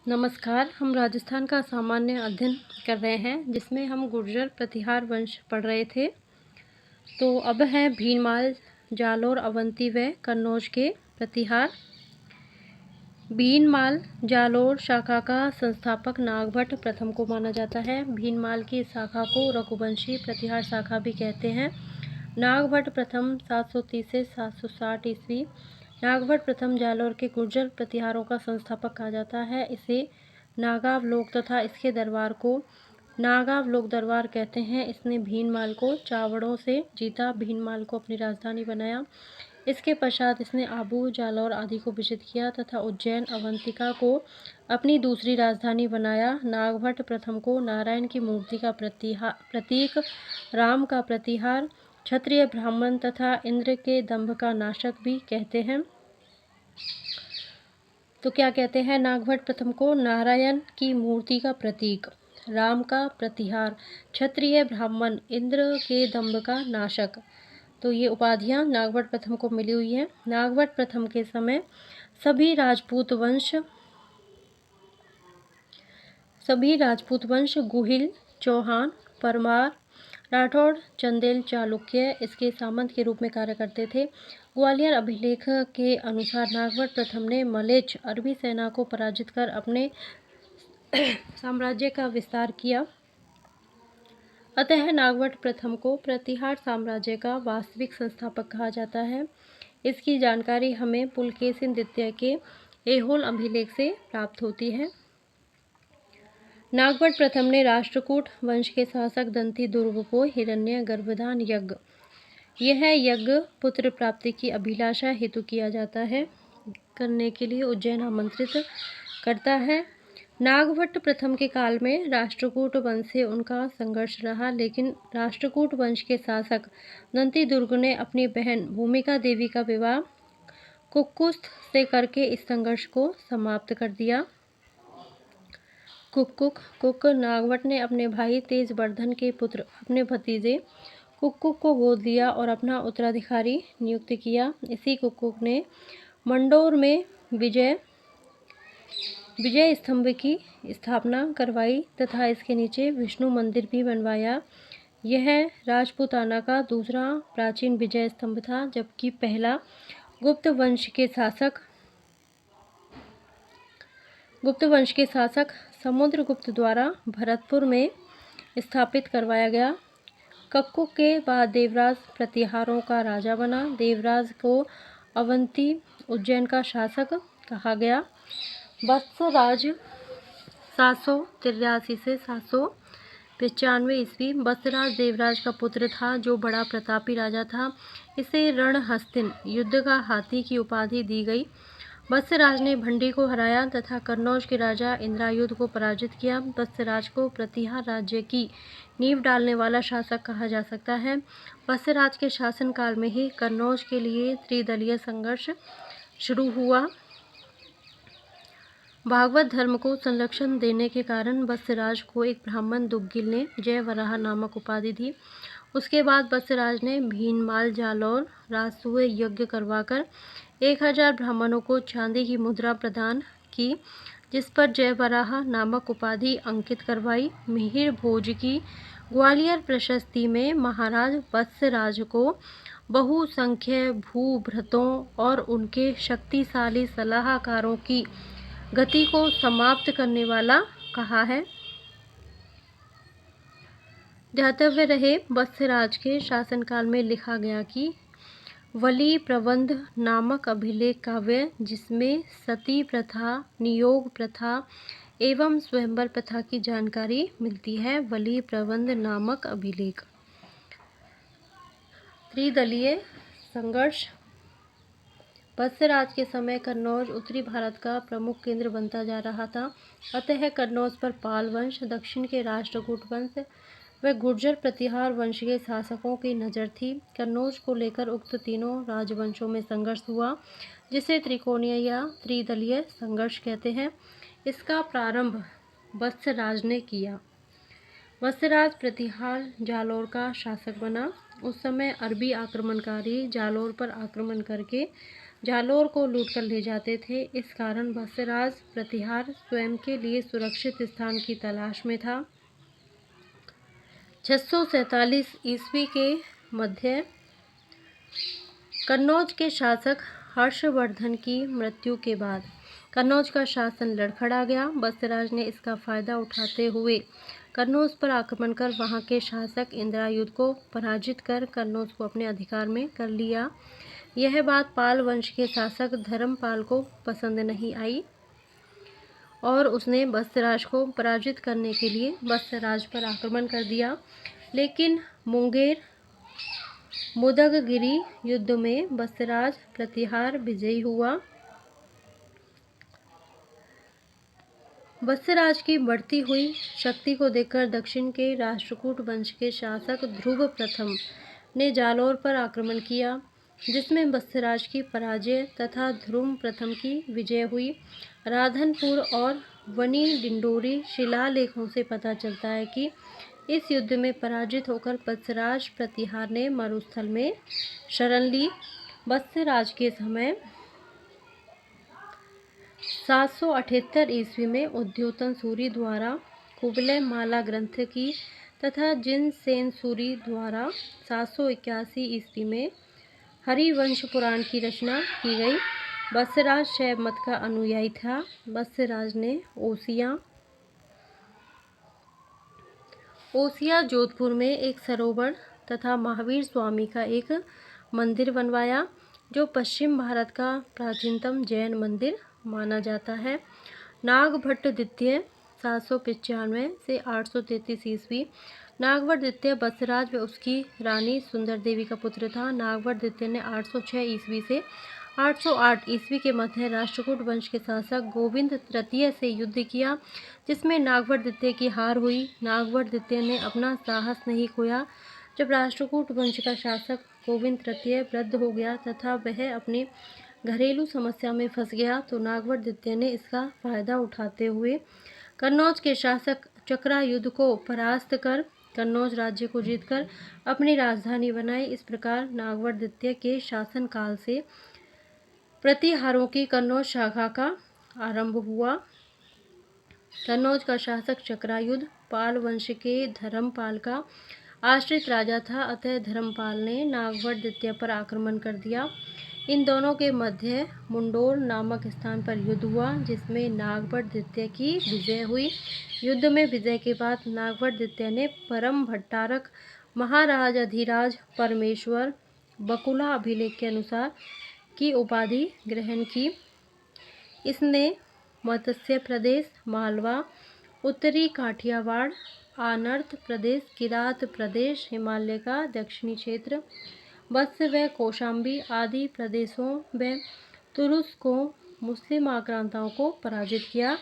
नमस्कार। हम राजस्थान का सामान्य अध्ययन कर रहे हैं जिसमें हम गुर्जर प्रतिहार वंश पढ़ रहे थे। तो अब है भीनमाल, जालोर, अवंती व कन्नौज के प्रतिहार। भीनमाल जालोर शाखा का संस्थापक नागभट्ट प्रथम को माना जाता है। भीनमाल की शाखा को रघुवंशी प्रतिहार शाखा भी कहते हैं। नागभट्ट प्रथम 730 से 760 ईस्वी। नागभट्ट प्रथम जालोर के गुर्जर प्रतिहारों का संस्थापक कहा जाता है। इसे नागावलोक तथा इसके दरबार को नागावलोक दरबार कहते हैं। इसने भीनमाल को चावड़ों से जीता, भीनमाल को अपनी राजधानी बनाया। इसके पश्चात इसने आबू, जालौर आदि को विजित किया तथा उज्जैन, अवंतिका को अपनी दूसरी राजधानी बनाया। नागभट्ट प्रथम को नारायण की मूर्ति का प्रतीक, राम का प्रतिहार, क्षत्रिय ब्राह्मण तथा इंद्र के दंभ का नाशक भी कहते हैं। तो क्या कहते हैं? नागभट्ट प्रथम को नारायण की मूर्ति का प्रतीक, राम का प्रतिहार, क्षत्रिय ब्राह्मण, इंद्र के दंभ का नाशक। तो ये उपाधियां नागभट्ट प्रथम को मिली हुई हैं। नागभट्ट प्रथम के समय सभी राजपूत वंश गुहिल, चौहान, परमार, राठौड़, चंदेल, चालुक्य इसके सामंत के रूप में कार्य करते थे। ग्वालियर अभिलेख के अनुसार नागभट्ट प्रथम ने मलेच्छ अरबी सेना को पराजित कर अपने साम्राज्य का विस्तार किया। अतः नागभट्ट प्रथम को प्रतिहार साम्राज्य का वास्तविक संस्थापक कहा जाता है। इसकी जानकारी हमें पुलकेशिन द्वितीय के ऐहोल अभिलेख से प्राप्त होती है। नागभट्ट प्रथम ने राष्ट्रकूट वंश के शासक दंती दुर्ग को हिरण्य गर्भदान यज्ञ, यह यज्ञ पुत्र प्राप्ति की अभिलाषा हेतु किया जाता है, करने के लिए उज्जैन आमंत्रित करता है। नागभट्ट प्रथम के काल में राष्ट्रकूट वंश से उनका संघर्ष रहा, लेकिन राष्ट्रकूट वंश के शासक दंती दुर्ग ने अपनी बहन भूमिका देवी का विवाह कुक्कुस्थ से करके इस संघर्ष को समाप्त कर दिया। कुक्कुक नागभट्ट ने अपने भाई तेजवर्धन के पुत्र अपने भतीजे कुक्कुक को गोद लिया और अपना उत्तराधिकारी नियुक्त किया। इसी कुक्कुक ने मंडोर में विजय स्तंभ की स्थापना करवाई तथा इसके नीचे विष्णु मंदिर भी बनवाया। यह राजपूताना का दूसरा प्राचीन विजय स्तंभ था, जबकि पहला गुप्त वंश के शासक समुद्रगुप्त द्वारा भरतपुर में स्थापित करवाया गया। कुक्कुक के बाद देवराज प्रतिहारों का राजा बना। देवराज को अवंती उज्जैन का शासक कहा गया। वत्सराज 783 से 795 ईस्वी। वत्सराज देवराज का पुत्र था जो बड़ा प्रतापी राजा था। इसे रणहस्तिन, युद्ध का हाथी की उपाधि दी गई। वत्सराज ने भंडी को हराया तथा कन्नौज के राजा इंद्रायुध को पराजित किया। वत्सराज को प्रतिहार राज्य की नींव डालने वाला शासक कहा जा सकता है। वत्सराज के शासनकाल में ही कन्नौज के लिए त्रिदलीय संघर्ष शुरू हुआ। भागवत धर्म को संरक्षण देने के कारण वत्सराज को एक ब्राह्मण दुग्गिल ने जयवराह नामक उपाधि दी। उसके बाद वत्सराज ने भीनमाल जालौर राजसूय यज्ञ करवाकर 1000 ब्राह्मणों को चांदी की मुद्रा प्रदान की, जिस पर जयवराह नामक उपाधि अंकित करवाई। मिहिर भोज की ग्वालियर प्रशस्ति में महाराज वत्सराज को बहुसंख्य भूभृतों और उनके शक्तिशाली सलाहकारों की गति को समाप्त करने वाला कहा है। ध्यातव्य रहे, वत्सराज के शासनकाल में लिखा गया कि वली प्रबंध नामक अभिलेख काव्य, जिसमें सती प्रथा, नियोग प्रथा एवं स्वयंवर प्रथा की जानकारी मिलती है। वली प्रबंध नामक अभिलेख। त्रिदलीय संघर्ष। वत्सराज के समय कन्नौज उत्तरी भारत का प्रमुख केंद्र बनता जा रहा था। अतः कन्नौज पर पाल वंश, दक्षिण के राष्ट्रकूट वंश व गुर्जर प्रतिहार वंश के शासकों की नज़र थी। कन्नौज को लेकर उक्त तीनों राजवंशों में संघर्ष हुआ, जिसे त्रिकोणीय या त्रिदलीय संघर्ष कहते हैं। इसका प्रारंभ वत्सराज ने किया। वत्सराज प्रतिहार जालौर का शासक बना। उस समय अरबी आक्रमणकारी जालौर पर आक्रमण करके जालौर को लूट कर ले जाते थे। इस कारण बसराज प्रतिहार स्वयं के लिए सुरक्षित स्थान की तलाश में था। 647 ईस्वी के मध्य कन्नौज के शासक हर्षवर्धन की मृत्यु के बाद कन्नौज का शासन लड़खड़ा गया। बसराज ने इसका फायदा उठाते हुए कन्नौज पर आक्रमण कर वहां के शासक इंद्रायुध को पराजित कर कन्नौज को अपने अधिकार में कर लिया। यह बात पाल वंश के शासक धर्मपाल को पसंद नहीं आई और उसने बसराज को पराजित करने के लिए बसराज पर आक्रमण कर दिया। लेकिन मुंगेर मुदगगिरी युद्ध में बसराज प्रतिहार विजयी हुआ। बसराज की बढ़ती हुई शक्ति को देखकर दक्षिण के राष्ट्रकूट वंश के शासक ध्रुव प्रथम ने जालौर पर आक्रमण किया, जिसमें बसराज की पराजय तथा ध्रुव प्रथम की विजय हुई। राधनपुर और वनी डिंडोरी शिलालेखों से पता चलता है कि इस युद्ध में पराजित होकर बसराज प्रतिहार ने मरुस्थल में शरण ली। बसराज के समय 778 ईस्वी में उद्योतन सूरी द्वारा कुबलय माला ग्रंथ की तथा जिनसेन सूरी द्वारा 781 ईस्वी में हरिवंश पुराण की रचना की गई। बसराज शैव मत का अनुयायी था। बसराज ने ओसिया जोधपुर में एक सरोवर तथा महावीर स्वामी का एक मंदिर बनवाया, जो पश्चिम भारत का प्राचीनतम जैन मंदिर माना जाता है। नागभट्ट द्वितीय 795 से 833 ईस्वी। नागभट्ट द्वितीय बसराज व उसकी रानी सुंदर देवी का पुत्र था। नागभट्ट द्वितीय ने 806 ईस्वी से 808 ईस्वी के मध्य राष्ट्रकूट वंश के शासक गोविंद तृतीय से युद्ध किया, जिसमें नागभट्ट द्वितीय की हार हुई। नागभट्ट द्वितीय ने अपना साहस नहीं खोया। जब राष्ट्रकूट वंश का शासक गोविंद तृतीय वृद्ध हो गया तथा वह अपनी घरेलू समस्या में फंस गया, तो नागभट्ट द्वितीय ने इसका फायदा उठाते हुए कन्नौज के शासक चक्रायुध को परास्त कर कन्नौज राज्य को जीतकर अपनी राजधानी बनाई। इस प्रकार नागभट्ट द्वितीय के शासनकाल से प्रतिहारों की कन्नौज शाखा का आरंभ हुआ। कन्नौज का शासक चक्रायुध पाल वंश के धर्मपाल का आश्रित राजा था, अतः धर्मपाल ने नागभट्ट द्वितीय पर आक्रमण कर दिया। इन दोनों के मध्य मुंडोर नामक स्थान पर युद्ध हुआ, जिसमें नागभट्ट द्वितीय की विजय हुई। युद्ध में विजय के बाद नागभट्ट द्वितीय ने परम भट्टारक महाराज अधिराज परमेश्वर बकुला अभिलेख के अनुसार की उपाधि ग्रहण की। इसने मत्स्य प्रदेश, मालवा, उत्तरी काठियावाड़, आनर्त प्रदेश, किरात प्रदेश, हिमालय का दक्षिणी क्षेत्र, वत्स व कौशाम्बी आदि प्रदेशों व तुरुस को मुस्लिम आक्रांताओं को पराजित किया।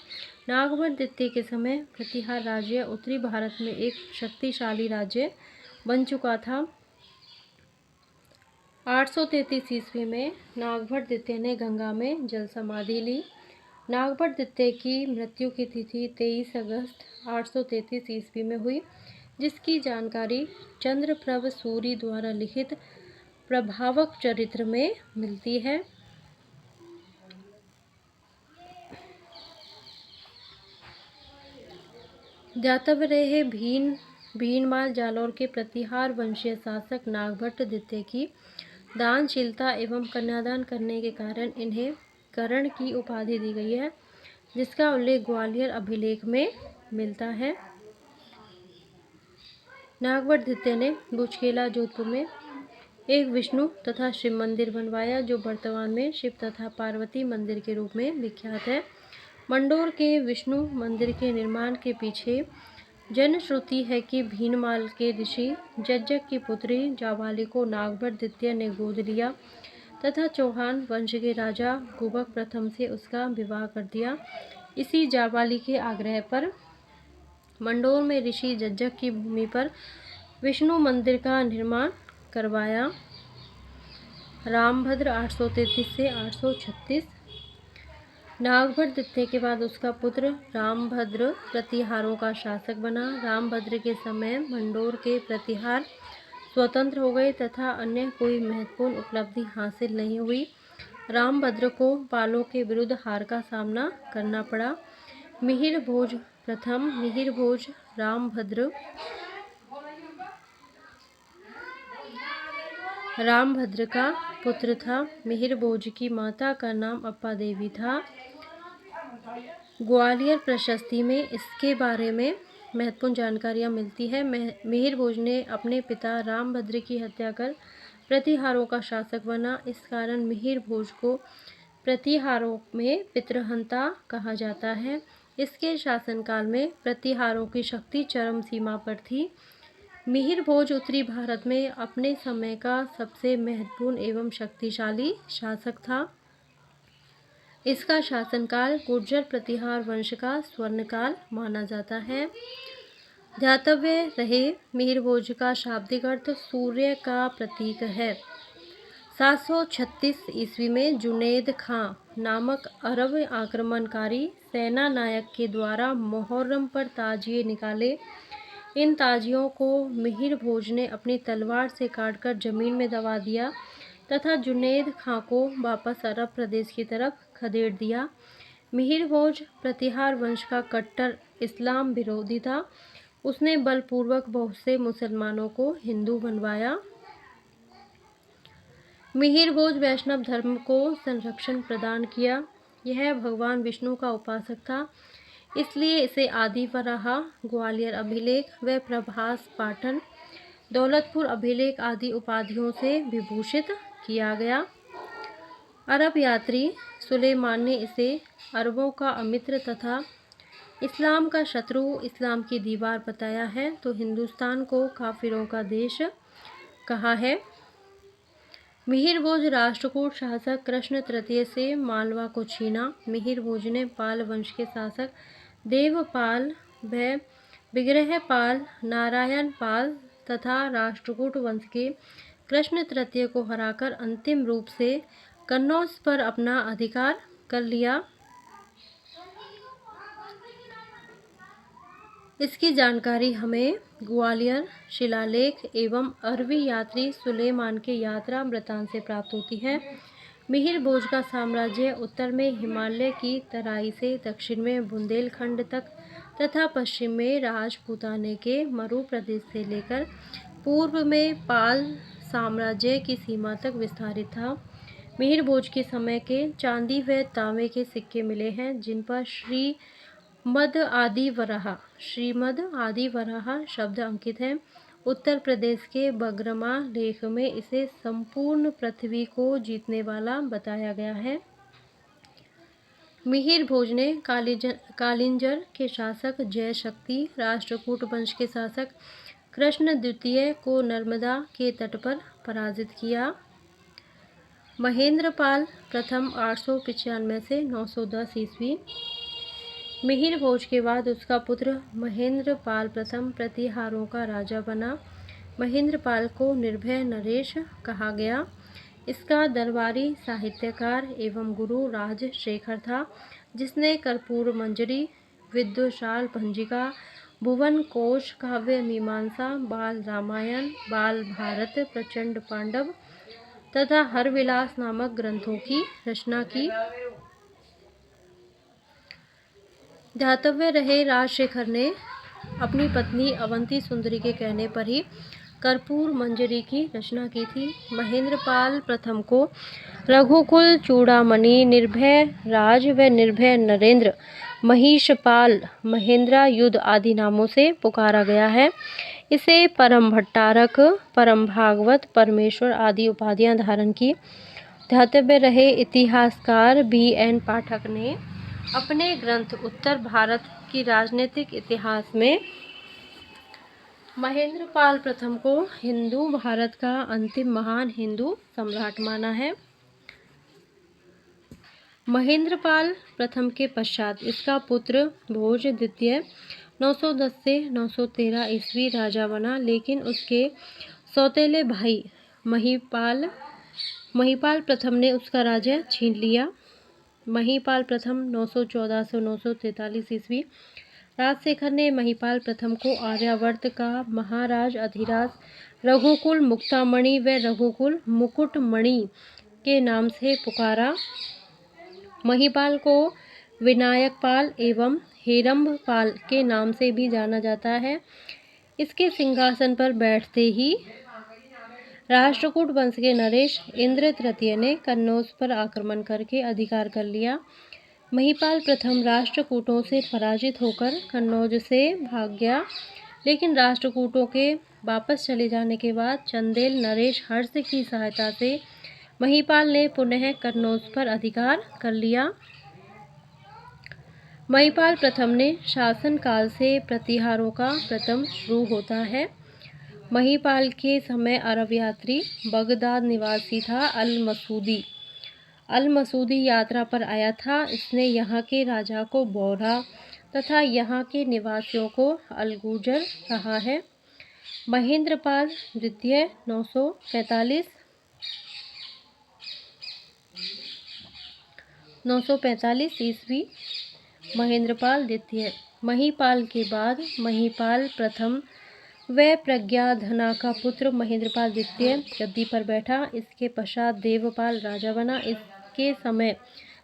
नागभट्ट द्वितीय के समय प्रतिहार राज्य उत्तरी भारत में एक शक्तिशाली राज्य बन चुका था। 833 ईस्वी में नागभट्ट द्वितीय ने गंगा में जल समाधि ली। नागभट्ट द्वितीय की मृत्यु की तिथि 23 अगस्त 833 ईस्वी में हुई, जिसकी जानकारी चंद्रप्रभ सूरी द्वारा लिखित प्रभावक चरित्र में मिलती है। ज्ञातव्य है भीनमाल जालौर के प्रतिहार वंशीय शासक नागभट्ट द्वितीय की दानशीलता एवं कन्यादान करने के कारण इन्हें करण की उपाधि दी गई है, जिसका उल्लेख ग्वालियर अभिलेख में मिलता है। नागभट्ट द्वितीय ने बुचकेला जोधपुर में एक विष्णु तथा शिव मंदिर बनवाया, जो वर्तमान में शिव तथा पार्वती मंदिर के रूप में विख्यात है। मंडोर के विष्णु मंदिर के निर्माण के पीछे जनश्रुति है कि भीनमाल के ऋषि जज्जक की पुत्री जाबाली को नागभट्ट द्वितीय ने गोद लिया तथा चौहान वंश के राजा गुबक प्रथम से उसका विवाह कर दिया। इसी जाबाली के आग्रह पर मंडोर में ऋषि जज्जक की भूमि पर विष्णु मंदिर का निर्माण करवाया। रामभद्र 833 से 836। नागभट्ट द्वितीय के बाद उसका पुत्र रामभद्र प्रतिहारों का शासक बना। रामभद्र के समय मंडोर के प्रतिहार स्वतंत्र हो गए तथा अन्य कोई महत्वपूर्ण उपलब्धि हासिल नहीं हुई। रामभद्र को पालों के विरुद्ध हार का सामना करना पड़ा। मिहिर भोज प्रथम मिहिर भोज रामभद्र का पुत्र था। मिहिर भोज की माता का नाम अप्पा देवी था। ग्वालियर प्रशस्ति में इसके बारे में महत्वपूर्ण जानकारियाँ मिलती है। मिहिर भोज ने अपने पिता रामभद्र की हत्या कर प्रतिहारों का शासक बना। इस कारण मिहिर भोज को प्रतिहारों में पितृहंता कहा जाता है। इसके शासनकाल में प्रतिहारों की शक्ति चरम सीमा पर थी। मिहिर भोज उत्तरी भारत में अपने समय का सबसे महत्वपूर्ण एवं शक्तिशाली शासक था। इसका शासनकाल गुर्जर प्रतिहार वंश का स्वर्णकाल माना जाता है। ध्यातव्य रहे, मिहिर भोज का शाब्दिक अर्थ सूर्य का प्रतीक है। 736 ईस्वी में जुनैद खां नामक अरब आक्रमणकारी सेना नायक के द्वारा मुहर्रम पर ताजिए निकाले। इन ताजियों को मिहिर भोज ने अपनी तलवार से काटकर जमीन में दबा दिया तथा जुनैद खां को वापस अरब प्रदेश की तरफ खदेड़ दिया। मिहिर भोज प्रतिहार वंश का कट्टर इस्लाम विरोधी था। उसने बलपूर्वक बहुत से मुसलमानों को हिंदू बनवाया। मिहिर भोज वैष्णव धर्म को संरक्षण प्रदान किया। यह भगवान विष्णु का उपासक था, इसलिए इसे आदि वराहा, ग्वालियर अभिलेख व प्रभास पाटन, दौलतपुर अभिलेख आदि उपाधियों से विभूषित किया गया। अरब यात्री सुलेमान ने इसे अरबों का अमित्र तथा इस्लाम का शत्रु, इस्लाम की दीवार बताया है, तो हिंदुस्तान को काफिरों का देश कहा है। मिहिर भोज राष्ट्रकूट शासक कृष्ण तृतीय से मालवा को छीना। मिहिर भोज ने पाल वंश के शासक देवपाल व विग्रहपाल, नारायण पाल तथा राष्ट्रकूट वंश के कृष्ण तृतीय को हराकर अंतिम रूप से कन्नौज पर अपना अधिकार कर लिया। इसकी जानकारी हमें ग्वालियर शिलालेख एवं अरबी यात्री सुलेमान के यात्रा वृत्तांत से प्राप्त होती है। मिहिर भोज का साम्राज्य उत्तर में हिमालय की तराई से दक्षिण में बुंदेलखंड तक तथा पश्चिम में राजपूताने के मरु प्रदेश से लेकर पूर्व में पाल साम्राज्य की सीमा तक विस्तारित था। मिहिर भोज के समय के चांदी व तांबे के सिक्के मिले हैं, जिन पर श्रीमद आदि वराहा शब्द अंकित है। उत्तर प्रदेश के बगरमा लेख में इसे संपूर्ण पृथ्वी को जीतने वाला बताया गया है। मिहिर भोज ने कालिंजर के शासक जयशक्ति, राष्ट्रकूट वंश के शासक कृष्ण द्वितीय को नर्मदा के तट पर पराजित किया। महेंद्रपाल प्रथम 895 से 910 ईस्वी। मिहिर भोज के बाद उसका पुत्र महेंद्रपाल प्रथम प्रतिहारों का राजा बना। महेंद्रपाल को निर्भय नरेश कहा गया। इसका दरबारी साहित्यकार एवं गुरु राजशेखर था, जिसने कर्पूर मंजरी, विद्वशाल पंजिका, भुवन कोश, काव्य मीमांसा, बाल रामायण, बाल भारत, प्रचंड पांडव तथा हरविलास नामक ग्रंथों की रचना की। ध्यातव्य रहे, राजशेखर ने अपनी पत्नी अवंती सुंदरी के कहने पर ही कर्पूर मंजरी की रचना की थी। महेंद्रपाल प्रथम को रघुकुल चूड़ामणि, निर्भय राज व निर्भय नरेंद्र, महिषपाल, महेंद्रायुध आदि नामों से पुकारा गया है। इसे परम भट्टारक, परम भागवत, परमेश्वर आदि उपाधियां धारण की। ध्यातव्य रहे, इतिहासकार BN पाठक ने अपने ग्रंथ उत्तर भारत की राजनीतिक इतिहास में महेंद्रपाल प्रथम को हिंदू भारत का अंतिम महान हिंदू सम्राट माना है। महेंद्रपाल प्रथम के पश्चात इसका पुत्र भोज द्वितीय 910 से 913 ईस्वी राजा बना, लेकिन उसके सौतेले भाई महिपाल प्रथम ने उसका राज्य छीन लिया। महिपाल प्रथम 914 से 943 ईस्वी। राजशेखर ने महिपाल प्रथम को आर्यावर्त का महाराज अधिराज, रघुकुल मुक्तामणि व रघुकुल मुकुटमणि के नाम से पुकारा। महिपाल को विनायकपाल एवं हेरम्बपाल के नाम से भी जाना जाता है। इसके सिंहासन पर बैठते ही राष्ट्रकूट वंश के नरेश इंद्र तृतीय ने कन्नौज पर आक्रमण करके अधिकार कर लिया। महिपाल प्रथम राष्ट्रकूटों से पराजित होकर कन्नौज से भाग गया, लेकिन राष्ट्रकूटों के वापस चले जाने के बाद चंदेल नरेश हर्ष की सहायता से महिपाल ने पुनः कन्नौज पर अधिकार कर लिया। महिपाल प्रथम ने शासन काल से प्रतिहारों का प्रथम शुरू होता है। महिपाल के समय अरब यात्री बगदाद निवासी था अल मसूदी यात्रा पर आया था। इसने यहाँ के राजा को बोहरा तथा यहाँ के निवासियों को अलगुजर कहा है। महेंद्रपाल द्वितीय 945 ईस्वी। महेंद्रपाल द्वितीय। महिपाल के बाद महिपाल प्रथम व प्रज्ञाधना का पुत्र महेंद्रपाल द्वितीय गद्दी पर बैठा। इसके पश्चात देवपाल राजा बना। इसके समय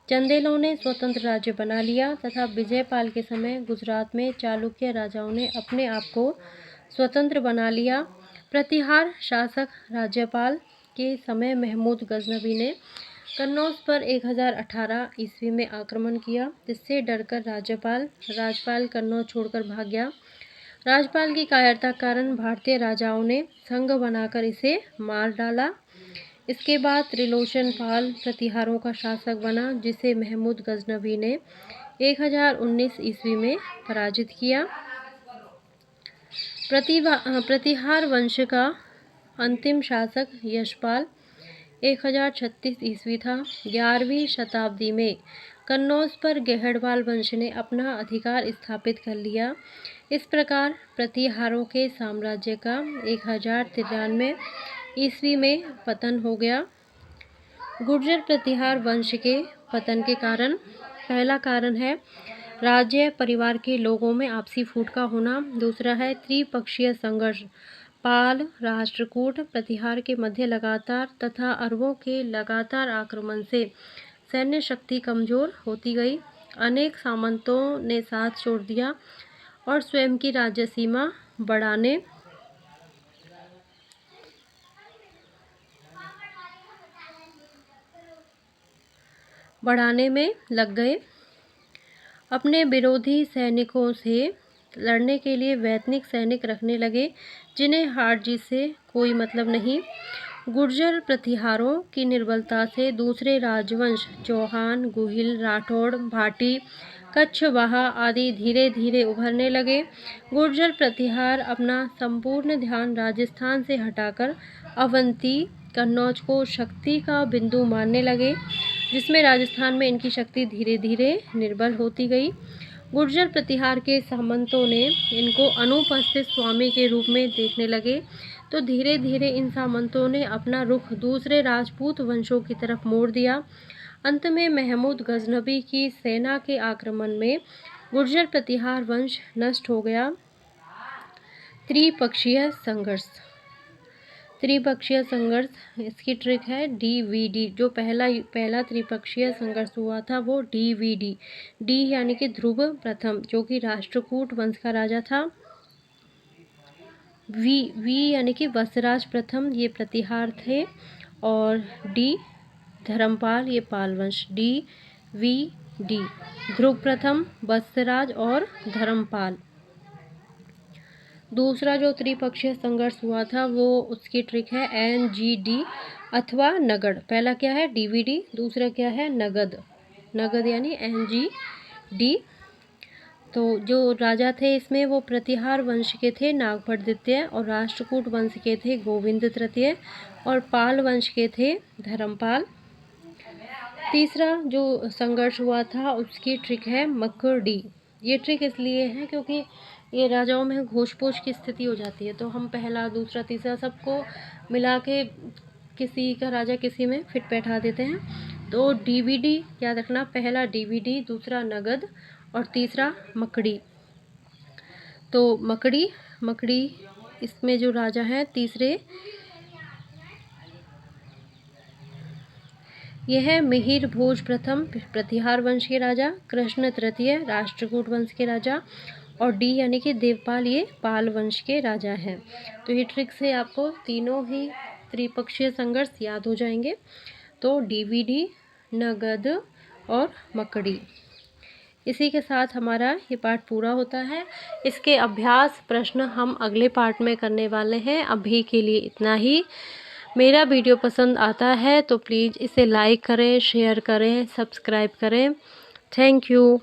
चंदेलों ने स्वतंत्र राज्य बना लिया तथा विजयपाल के समय गुजरात में चालुक्य राजाओं ने अपने आप को स्वतंत्र बना लिया। प्रतिहार शासक राज्यपाल के समय महमूद गजनवी ने कन्नौज पर 1018 ईस्वी में आक्रमण किया, जिससे डरकर राजपाल कन्नौज छोड़कर भाग गया। राजपाल की कायरता के कारण भारतीय राजाओं ने संघ बनाकर इसे मार डाला। इसके बाद त्रिलोचन पाल प्रतिहारों का शासक बना, जिसे महमूद गजनवी ने 1019 ईस्वी में पराजित किया। प्रतिहार वंश का अंतिम शासक यशपाल 1036 ईस्वी था। 11वीं शताब्दी में कन्नौज पर गहड़वाल वंश ने अपना अधिकार स्थापित कर लिया। इस प्रकार प्रतिहारों के साम्राज्य का 1093 ईस्वी में पतन हो गया। गुर्जर प्रतिहार वंश के पतन के कारण पहला कारण है राज्य परिवार के लोगों में आपसी फूट का होना। दूसरा है त्रिपक्षीय संघर्ष। पाल राष्ट्रकूट प्रतिहार के मध्य लगातार तथा अरबों के लगातार आक्रमण से सैन्य शक्ति कमजोर होती गई। अनेक सामंतों ने साथ छोड़ दिया और स्वयं की राज्य सीमा बढ़ाने में लग गए। अपने विरोधी सैनिकों से लड़ने के लिए वैतनिक सैनिक रखने लगे, जिन्हें हार जीत से कोई मतलब नहीं। गुर्जर प्रतिहारों की निर्बलता से दूसरे राजवंश चौहान, गुहिल, राठौड़, भाटी, कच्छवाहा आदि धीरे धीरे उभरने लगे। गुर्जर प्रतिहार अपना संपूर्ण ध्यान राजस्थान से हटाकर अवंती, कन्नौज को शक्ति का बिंदु मानने लगे, जिसमें राजस्थान में इनकी शक्ति धीरे धीरे निर्बल होती गई। गुर्जर प्रतिहार के सामंतों ने इनको अनुपस्थित स्वामी के रूप में देखने लगे, तो धीरे धीरे इन सामंतों ने अपना रुख दूसरे राजपूत वंशों की तरफ मोड़ दिया। अंत में महमूद गजनवी की सेना के आक्रमण में गुर्जर प्रतिहार वंश नष्ट हो गया। त्रिपक्षीय संघर्ष। इसकी ट्रिक है डीवीडी। जो पहला त्रिपक्षीय संघर्ष हुआ था वो डीवीडी, डी यानी कि ध्रुव प्रथम, जो कि राष्ट्रकूट वंश का राजा था। वी यानी कि वत्सराज प्रथम, ये प्रतिहार थे। और डी धर्मपाल, ये पाल वंश। डीवीडी ध्रुव प्रथम, वत्सराज और धर्मपाल। दूसरा जो त्रिपक्षीय संघर्ष हुआ था वो उसकी ट्रिक है एनजीडी अथवा नगद। पहला क्या है डीवीडी, दूसरा क्या है नगद यानी एनजीडी। तो जो राजा थे इसमें वो प्रतिहार वंश के थे नागभट्ट द्वितीय, और राष्ट्रकूट वंश के थे गोविंद तृतीय, और पाल वंश के थे धर्मपाल। तीसरा जो संघर्ष हुआ था उसकी ट्रिक है मकड़ी। ये ट्रिक इसलिए है क्योंकि ये राजाओं में घोष-पोष की स्थिति हो जाती है, तो हम पहला, दूसरा, तीसरा सबको मिला के किसी का राजा किसी में फिट बैठा देते हैं। तो डीवीडी याद रखना, पहला डीवीडी, दूसरा नगद और तीसरा मकड़ी। तो मकड़ी इसमें जो राजा हैं तीसरे ये है मिहिर भोज प्रथम प्रतिहार वंश के राजा, कृष्ण तृतीय राष्ट्रकूट वंश के राजा, और डी यानी कि देवपाल ये पाल वंश के राजा हैं। तो ये ट्रिक से आपको तीनों ही त्रिपक्षीय संघर्ष याद हो जाएंगे। तो डीवीडी, नगद और मकड़ी। इसी के साथ हमारा ये पार्ट पूरा होता है। इसके अभ्यास प्रश्न हम अगले पार्ट में करने वाले हैं। अभी के लिए इतना ही। मेरा वीडियो पसंद आता है तो प्लीज़ इसे लाइक करें, शेयर करें, सब्सक्राइब करें। Thank you.